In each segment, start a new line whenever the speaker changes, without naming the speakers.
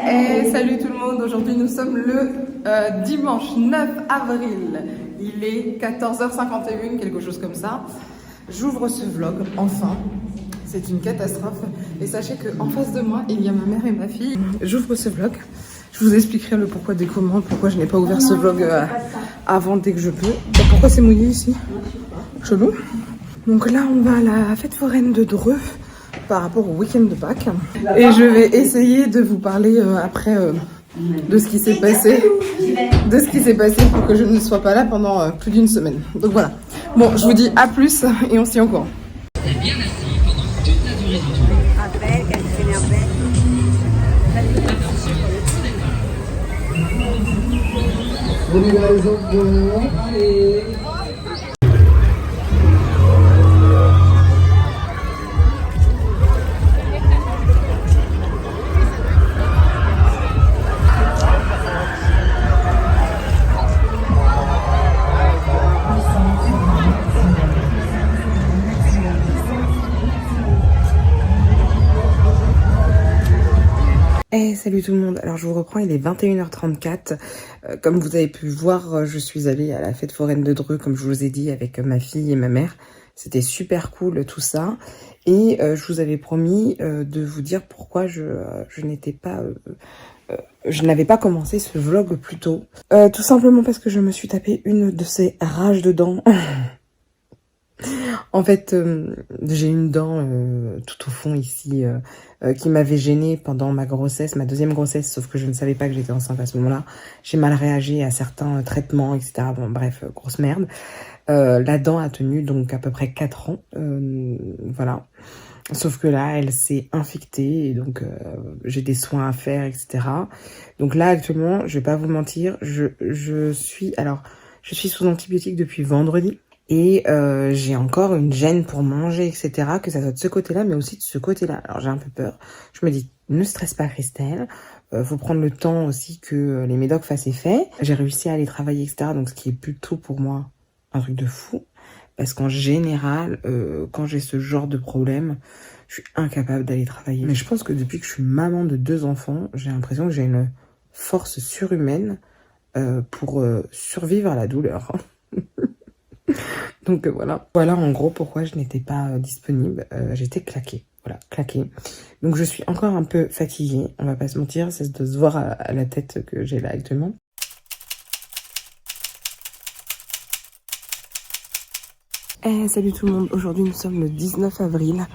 Et salut tout le monde, aujourd'hui nous sommes le dimanche 9 avril, il est 14h51, quelque chose comme ça. J'ouvre ce vlog, enfin, c'est une catastrophe. Et sachez qu'en face de moi, il y a ma mère et ma fille. J'ouvre ce vlog, je vous expliquerai le pourquoi des comment, pourquoi je n'ai pas ouvert ce vlog avant dès que je peux. Et pourquoi c'est mouillé ici? Chelou. Donc là on va à la fête foraine de Dreux par rapport au week-end de Pâques. Et je vais essayer de vous parler après de ce qui s'est passé. De ce qui s'est passé pour que je ne sois pas là pendant plus d'une semaine. Donc voilà. Bon, je vous dis à plus et on s'y en courant.
Bien assis pendant toute la durée du tour.
Après, qu'elle s'énervait.
Attention, au départ.
On y va les enfants, allez.
Hey, salut tout le monde, alors je vous reprends, il est 21h34, comme vous avez pu voir, je suis allée à la fête foraine de Dreux, comme je vous ai dit, avec ma fille et ma mère. C'était super cool tout ça, et je vous avais promis de vous dire pourquoi je n'avais pas commencé ce vlog plus tôt. Tout simplement parce que je me suis tapé une de ces rages de dents. En fait, j'ai une dent tout au fond ici qui m'avait gênée pendant ma grossesse, ma deuxième grossesse, sauf que je ne savais pas que j'étais enceinte à ce moment-là. J'ai mal réagi à certains traitements, etc. Bon, bref, grosse merde. La dent a tenu donc à peu près 4 ans, voilà. Sauf que là, elle s'est infectée et donc j'ai des soins à faire, etc. Donc là, actuellement, je vais pas vous mentir, je suis sous antibiotiques depuis vendredi. Et j'ai encore une gêne pour manger, etc. Que ça soit de ce côté-là, mais aussi de ce côté-là. Alors j'ai un peu peur. Je me dis, ne stresse pas Christelle. Faut prendre le temps aussi que les médocs fassent effet. J'ai réussi à aller travailler, etc. Donc ce qui est plutôt pour moi un truc de fou. Parce qu'en général, quand j'ai ce genre de problème, je suis incapable d'aller travailler. Mais je pense que depuis que je suis maman de 2 enfants, j'ai l'impression que j'ai une force surhumaine pour survivre à la douleur. Donc voilà. Voilà en gros pourquoi je n'étais pas disponible. J'étais claquée. Voilà, claquée. Donc je suis encore un peu fatiguée. On va pas se mentir, ça doit se voir à la tête que j'ai là actuellement. Salut tout le monde. Aujourd'hui nous sommes le 19 avril.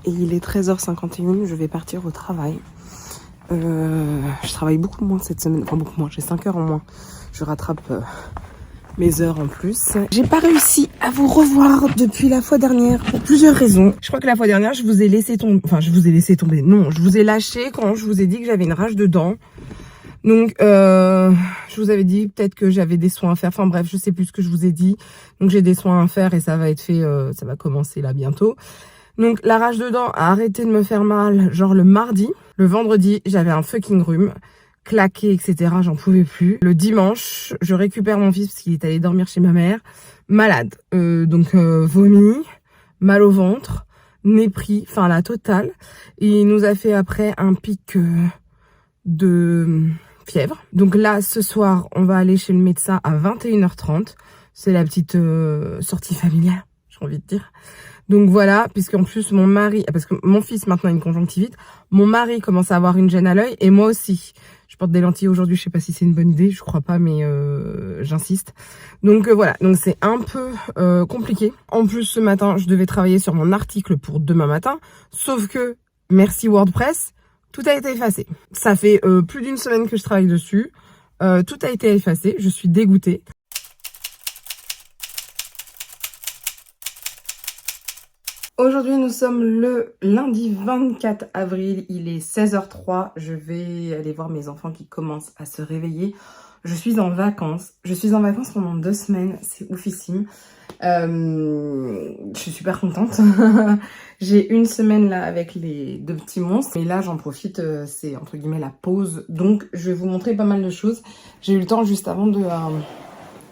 Et il est 13h51. Je vais partir au travail. Je travaille beaucoup moins cette semaine. Enfin beaucoup moins, j'ai 5 heures en moins. Je rattrape... mes heures en plus. J'ai pas réussi à vous revoir depuis la fois dernière pour plusieurs raisons. Je crois que la fois dernière, je vous ai laissé tomber. Enfin, je vous ai laissé tomber. Non, je vous ai lâché quand je vous ai dit que j'avais une rage de dents. Donc, je vous avais dit peut-être que j'avais des soins à faire. Enfin bref, je sais plus ce que je vous ai dit. Donc, j'ai des soins à faire et ça va être fait, ça va commencer là bientôt. Donc, la rage de dents a arrêté de me faire mal, genre le mardi. Le vendredi, j'avais un fucking rhume. Claqué, etc. J'en pouvais plus. Le dimanche, je récupère mon fils parce qu'il est allé dormir chez ma mère. Malade. Donc vomi, mal au ventre, nez pris, enfin la totale. Et il nous a fait après un pic de fièvre. Donc là, ce soir, on va aller chez le médecin à 21h30. C'est la petite sortie familiale, j'ai envie de dire. Donc voilà, puisqu'en plus mon mari, parce que mon fils maintenant a une conjonctivite, mon mari commence à avoir une gêne à l'œil et moi aussi. Je porte des lentilles aujourd'hui, je sais pas si c'est une bonne idée, je crois pas, mais j'insiste. Donc voilà, donc c'est un peu compliqué. En plus ce matin, je devais travailler sur mon article pour demain matin, sauf que, merci WordPress, tout a été effacé. Ça fait plus d'une semaine que je travaille dessus, tout a été effacé, je suis dégoûtée. Aujourd'hui, nous sommes le lundi 24 avril, il est 16h03. Je vais aller voir mes enfants qui commencent à se réveiller. Je suis en vacances. Je suis en vacances pendant 2 semaines, c'est oufissime. Je suis super contente. J'ai une semaine là avec les 2 petits monstres. Et là, j'en profite, c'est entre guillemets la pause. Donc, je vais vous montrer pas mal de choses. J'ai eu le temps juste avant de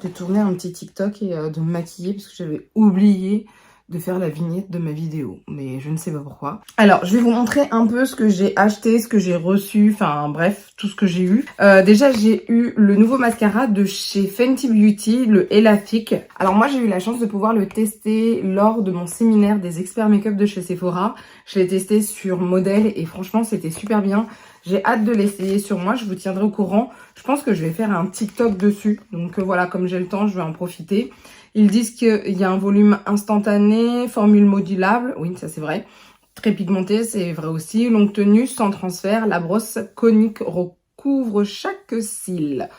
tourner un petit TikTok et de me maquiller parce que j'avais oublié de faire la vignette de ma vidéo, mais je ne sais pas pourquoi. Alors, je vais vous montrer un peu ce que j'ai acheté, ce que j'ai reçu, enfin bref, tout ce que j'ai eu. Déjà, j'ai eu le nouveau mascara de chez Fenty Beauty, le Elaphic. Alors moi, j'ai eu la chance de pouvoir le tester lors de mon séminaire des experts make-up de chez Sephora. Je l'ai testé sur modèle et franchement, c'était super bien. J'ai hâte de l'essayer sur moi, je vous tiendrai au courant. Je pense que je vais faire un TikTok dessus. Donc voilà, comme j'ai le temps, je vais en profiter. Ils disent qu'il y a un volume instantané, formule modulable, oui ça c'est vrai, très pigmenté, c'est vrai aussi, longue tenue, sans transfert, la brosse conique recouvre chaque cil.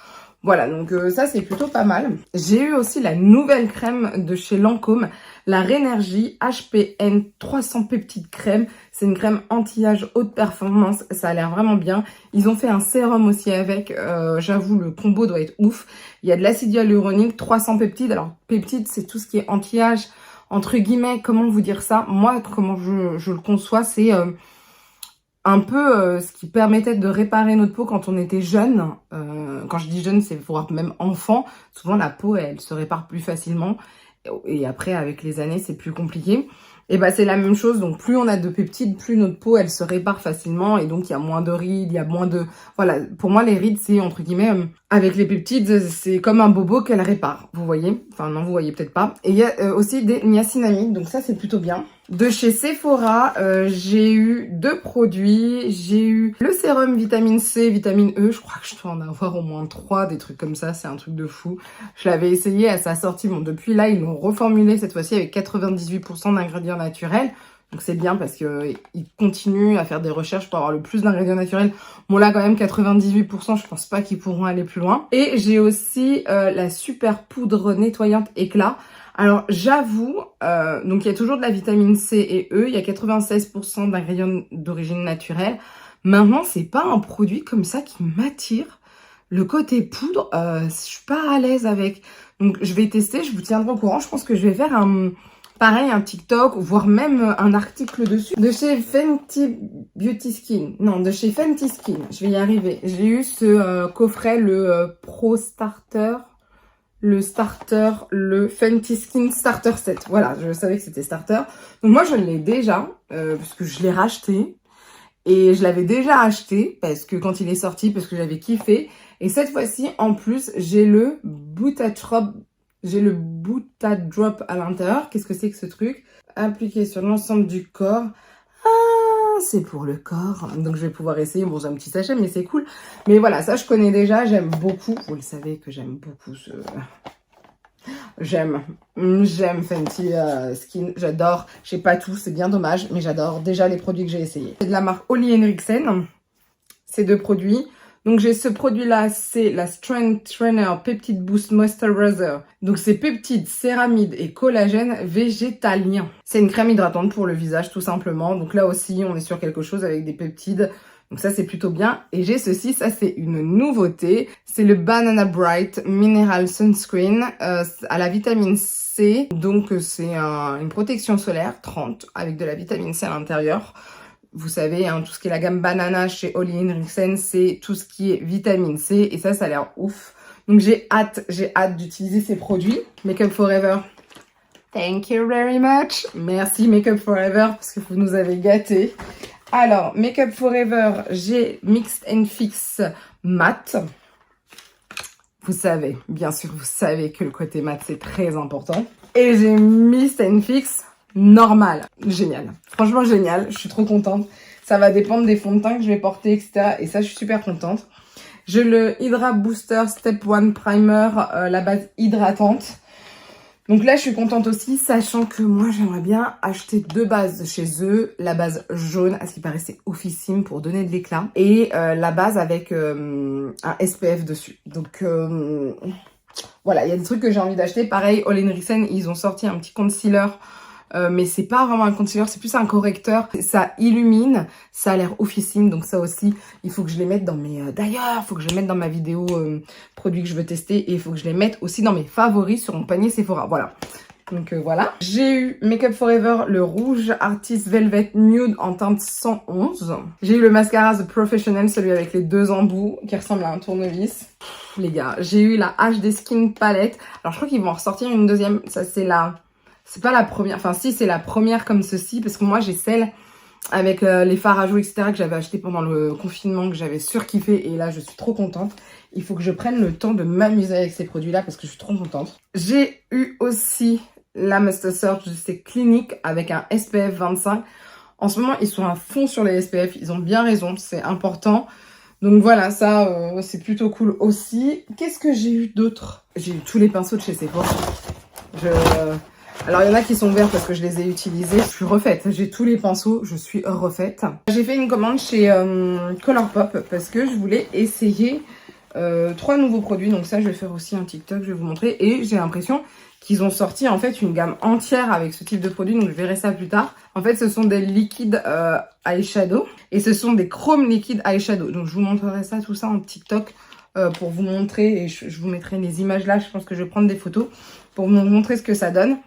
Voilà, donc ça c'est plutôt pas mal. J'ai eu aussi la nouvelle crème de chez Lancôme, la Rénergie HPN 300 peptides crème. C'est une crème anti-âge haute performance, ça a l'air vraiment bien. Ils ont fait un sérum aussi avec, j'avoue le combo doit être ouf. Il y a de l'acide hyaluronique, 300 peptides. Alors peptides c'est tout ce qui est anti-âge, entre guillemets, comment vous dire ça? Moi, comment je le conçois, c'est... un peu ce qui permettait de réparer notre peau quand on était jeune. Quand je dis jeune, c'est voire même enfant. Souvent, la peau, elle se répare plus facilement. Et après, avec les années, c'est plus compliqué. Et bah, c'est la même chose. Donc, plus on a de peptides, plus notre peau, elle se répare facilement. Et donc, il y a moins de rides, il y a moins de... Voilà, pour moi, les rides, c'est entre guillemets... avec les peptides, c'est comme un bobo qu'elle répare. Vous voyez? Enfin, non, vous voyez peut-être pas. Et il y a aussi des niacinamides. Donc, ça, c'est plutôt bien. De chez Sephora, j'ai eu 2 produits. J'ai eu le sérum vitamine C, vitamine E. Je crois que je dois en avoir au moins 3, des trucs comme ça. C'est un truc de fou. Je l'avais essayé à sa sortie. Bon, depuis là, ils l'ont reformulé cette fois-ci avec 98% d'ingrédients naturels. Donc c'est bien parce que ils continuent à faire des recherches pour avoir le plus d'ingrédients naturels. Bon là quand même 98%, je pense pas qu'ils pourront aller plus loin. Et j'ai aussi la super poudre nettoyante éclat. Alors j'avoue, donc il y a toujours de la vitamine C et E, il y a 96% d'ingrédients d'origine naturelle. Maintenant c'est pas un produit comme ça qui m'attire. Le côté poudre, je suis pas à l'aise avec. Donc je vais tester, je vous tiendrai au courant. Je pense que je vais faire pareil, un TikTok, voire même un article dessus. De chez Fenty Beauty Skin. Non, de chez Fenty Skin. Je vais y arriver. J'ai eu ce coffret, le Pro Starter. Le Fenty Skin Starter Set. Voilà, je savais que c'était Starter. Donc moi, je l'ai déjà, parce que je l'ai racheté. Et je l'avais déjà acheté, parce que quand il est sorti, parce que j'avais kiffé. Et cette fois-ci, en plus, j'ai le Boutatrop. J'ai le Boutadrop à l'intérieur. Qu'est-ce que c'est que ce truc? Appliqué sur l'ensemble du corps. Ah, c'est pour le corps. Donc, je vais pouvoir essayer. Bon, j'ai un petit sachet, mais c'est cool. Mais voilà, ça, je connais déjà. J'aime beaucoup. Vous le savez que j'aime beaucoup ce... J'aime Fenty Skin. J'adore. Je sais pas tout, c'est bien dommage. Mais j'adore déjà les produits que j'ai essayés. C'est de la marque Oli Henriksen. Ces 2 produits. Donc j'ai ce produit-là, c'est la Strength Trainer Peptide Boost Moisturizer. Donc c'est peptides, céramides et collagène végétalien. C'est une crème hydratante pour le visage tout simplement. Donc là aussi, on est sur quelque chose avec des peptides. Donc ça c'est plutôt bien. Et j'ai ceci, ça c'est une nouveauté. C'est le Banana Bright Mineral Sunscreen à la vitamine C. Donc c'est une protection solaire 30 avec de la vitamine C à l'intérieur. Vous savez, hein, tout ce qui est la gamme Banana chez Oli Henriksen, c'est tout ce qui est vitamine C. Et ça a l'air ouf. Donc j'ai hâte d'utiliser ces produits. Make Up For Ever, thank you very much. Merci Make Up For Ever parce que vous nous avez gâtés. Alors, Make Up For Ever, j'ai Mix and Fix Matte. Vous savez, bien sûr, vous savez que le côté mat, c'est très important. Et j'ai Mist and Fix normal. Génial. Franchement, génial. Je suis trop contente. Ça va dépendre des fonds de teint que je vais porter, etc. Et ça, je suis super contente. J'ai le Hydra Booster Step 1 Primer, la base hydratante. Donc là, je suis contente aussi, sachant que moi, j'aimerais bien acheter 2 bases de chez eux. La base jaune, à ce qui paraissait oufissime pour donner de l'éclat. Et la base avec un SPF dessus. Donc voilà, il y a des trucs que j'ai envie d'acheter. Pareil, Oli Henriksen, ils ont sorti un petit concealer. Mais c'est pas vraiment un concealer, c'est plus un correcteur. Ça illumine, ça a l'air oufissime. Donc ça aussi, il faut que je les mette dans mes... D'ailleurs, il faut que je les mette dans ma vidéo produit que je veux tester. Et il faut que je les mette aussi dans mes favoris sur mon panier Sephora. Voilà. Donc voilà. J'ai eu Make Up Forever, le rouge Artist Velvet Nude en teinte 111. J'ai eu le mascara The Professional, celui avec les 2 embouts qui ressemble à un tournevis. Pff, les gars, j'ai eu la HD Skin Palette. Alors je crois qu'ils vont en ressortir une deuxième. Ça c'est la... C'est pas la première. Enfin si, c'est la première comme ceci. Parce que moi j'ai celle avec les fards à joues, etc. que j'avais acheté pendant le confinement, que j'avais surkiffé. Et là je suis trop contente. Il faut que je prenne le temps de m'amuser avec ces produits-là parce que je suis trop contente. J'ai eu aussi la Master Search de ces cliniques avec un SPF 25. En ce moment, ils sont à fond sur les SPF. Ils ont bien raison, c'est important. Donc voilà, ça, c'est plutôt cool aussi. Qu'est-ce que j'ai eu d'autre? J'ai eu tous les pinceaux de chez Sephora. Alors, il y en a qui sont verts parce que je les ai utilisés. Je suis refaite. J'ai tous les pinceaux. Je suis refaite. J'ai fait une commande chez Colourpop parce que je voulais essayer 3 nouveaux produits. Donc ça, je vais faire aussi un TikTok. Je vais vous montrer. Et j'ai l'impression qu'ils ont sorti en fait une gamme entière avec ce type de produit. Donc je verrai ça plus tard. En fait, ce sont des liquides eyeshadow. Et ce sont des chrome liquide eyeshadow. Donc je vous montrerai ça, tout ça en TikTok. Pour vous montrer. Et je vous mettrai les images là. Je pense que je vais prendre des photos pour vous montrer ce que ça donne.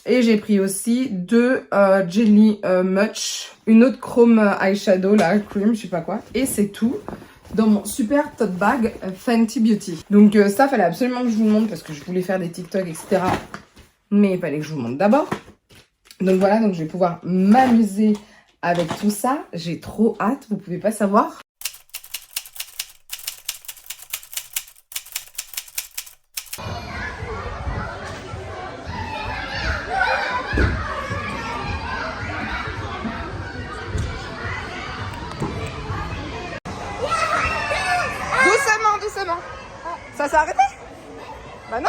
Et j'ai pris aussi 2 Jelly Much, une autre chrome eyeshadow, là, cream, je sais pas quoi. Et c'est tout dans mon super tote bag Fenty Beauty. Donc ça, fallait absolument que je vous montre parce que je voulais faire des TikTok, etc. Mais il fallait que je vous montre d'abord. Donc voilà, donc je vais pouvoir m'amuser avec tout ça. J'ai trop hâte, vous pouvez pas savoir. Doucement. Ça s'est arrêté? Bah non.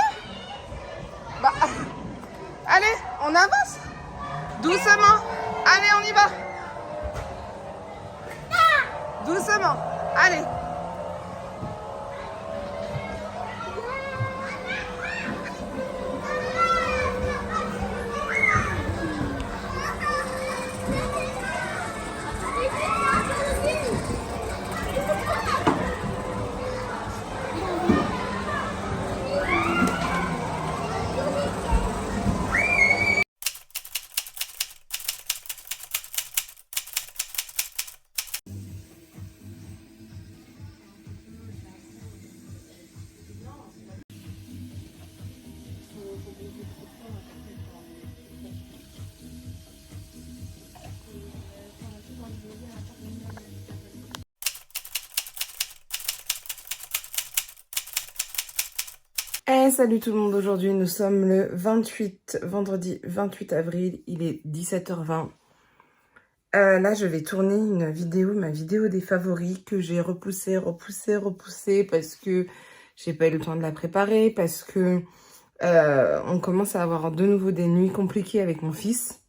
Bah, allez, on avance. Doucement. Allez, on y va. Doucement. Allez. Hey, salut tout le monde, aujourd'hui nous sommes le vendredi 28 avril, il est 17h20. Là je vais tourner une vidéo, ma vidéo des favoris que j'ai repoussée parce que j'ai pas eu le temps de la préparer, parce que on commence à avoir de nouveau des nuits compliquées avec mon fils.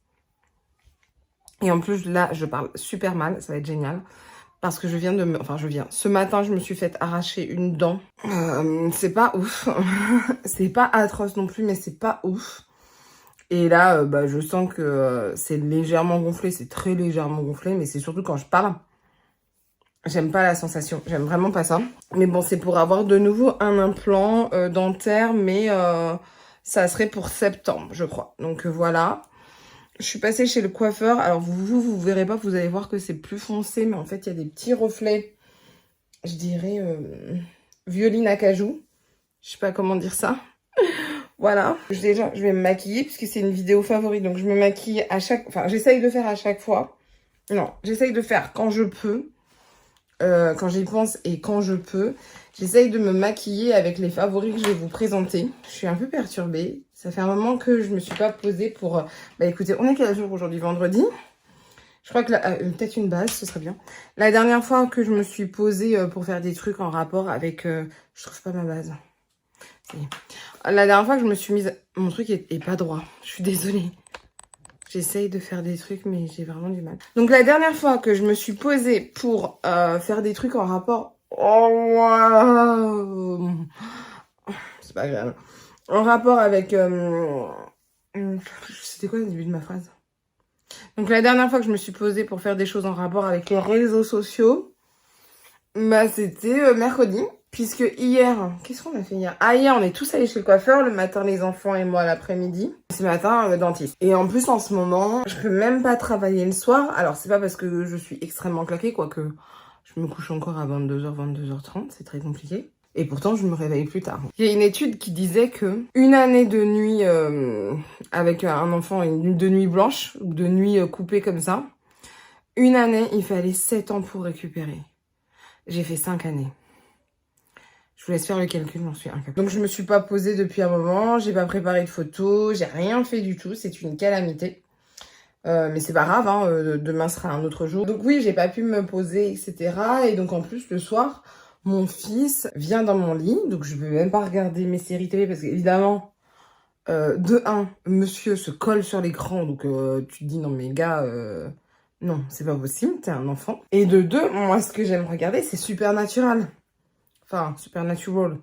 Et en plus là je parle super mal, ça va être génial. Parce que ce matin, je me suis fait arracher une dent. C'est pas ouf. C'est pas atroce non plus, mais c'est pas ouf. Et là, je sens que c'est légèrement gonflé. C'est très légèrement gonflé, mais c'est surtout quand je parle. J'aime pas la sensation. J'aime vraiment pas ça. Mais bon, c'est pour avoir de nouveau un implant dentaire, mais ça serait pour septembre, je crois. Donc voilà. Je suis passée chez le coiffeur. Alors, vous verrez pas, vous allez voir que c'est plus foncé. Mais en fait, il y a des petits reflets, je dirais, violine acajou. Je sais pas comment dire ça. Voilà. Déjà, je vais me maquiller puisque c'est une vidéo favorite. Donc, je me maquille à chaque... Enfin, j'essaye de faire à chaque fois. Non, j'essaye de faire quand je peux. Quand j'y pense et quand je peux. J'essaye de me maquiller avec les favoris que je vais vous présenter. Je suis un peu perturbée. Ça fait un moment que je me suis pas posée pour... écoutez, on est quel jour aujourd'hui? Vendredi. Je crois que peut-être une base, ce serait bien. La dernière fois que je me suis posée pour faire des trucs en rapport avec... je trouve pas ma base. La dernière fois que je me suis mise... Mon truc est pas droit. Je suis désolée. J'essaye de faire des trucs, mais j'ai vraiment du mal. Donc, la dernière fois que je me suis posée pour faire des trucs en rapport... Oh, wow. C'est pas grave. En rapport avec... C'était quoi le début de ma phrase? Donc, la dernière fois que je me suis posée pour faire des choses en rapport avec les réseaux sociaux, c'était mercredi. Puisque hier, qu'est-ce qu'on a fait hier? Ah, hier, on est tous allés chez le coiffeur, le matin les enfants et moi l'après-midi. Ce matin, le dentiste. Et en plus, en ce moment, je peux même pas travailler le soir. Alors, c'est pas parce que je suis extrêmement claquée, quoique je me couche encore à 22h, 22h30, c'est très compliqué. Et pourtant, je me réveille plus tard. Il y a une étude qui disait que une année de nuit avec un enfant, de nuit blanche, ou de nuit coupée comme ça, une année, il fallait 7 ans pour récupérer. J'ai fait 5 années. Je vous laisse faire le calcul, j'en suis incapable. Donc je me suis pas posée depuis un moment, j'ai pas préparé de photos, j'ai rien fait du tout, c'est une calamité. Mais c'est pas grave, hein, demain sera un autre jour. Donc oui, j'ai pas pu me poser, etc. Et donc en plus, le soir, mon fils vient dans mon lit, donc je peux même pas regarder mes séries télé parce qu'évidemment, de 1, monsieur se colle sur l'écran, donc tu te dis non mais gars, non, c'est pas possible, t'es un enfant. Et de 2, moi ce que j'aime regarder, c'est Supernatural. Enfin, Supernatural,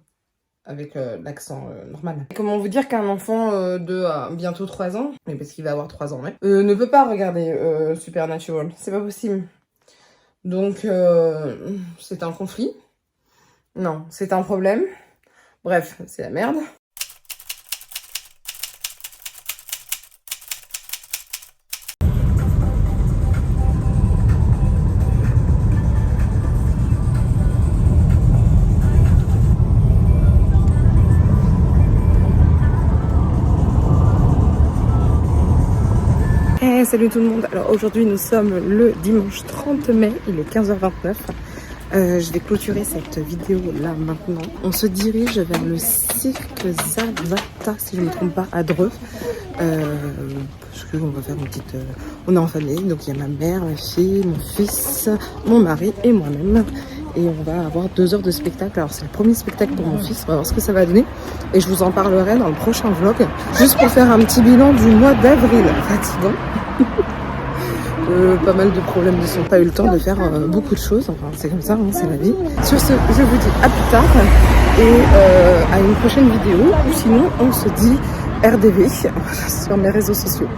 avec l'accent normal. Comment vous dire qu'un enfant de bientôt 3 ans, mais parce qu'il va avoir 3 ans, ouais, ne peut pas regarder Supernatural, c'est pas possible. Donc, c'est un conflit. Non, c'est un problème. Bref, c'est la merde. Salut tout le monde, alors aujourd'hui nous sommes le dimanche 30 mai, il est 15h29. Je vais clôturer cette vidéo là maintenant. On se dirige vers le cirque Zavata, si je ne me trompe pas, à Dreux. Parce qu'on va faire une petite... on est en famille, donc il y a ma mère, ma fille, mon fils, mon mari et moi-même. Et on va avoir 2 heures de spectacle. Alors c'est le premier spectacle pour mon fils, on va voir ce que ça va donner. Et je vous en parlerai dans le prochain vlog. Juste pour faire un petit bilan du mois d'avril. Fatigant. Pas mal de problèmes de son. Pas eu le temps de faire beaucoup de choses. Enfin c'est comme ça, hein, c'est la vie. Sur ce, je vous dis à plus tard. Et à une prochaine vidéo. Ou sinon on se dit RDV sur mes réseaux sociaux.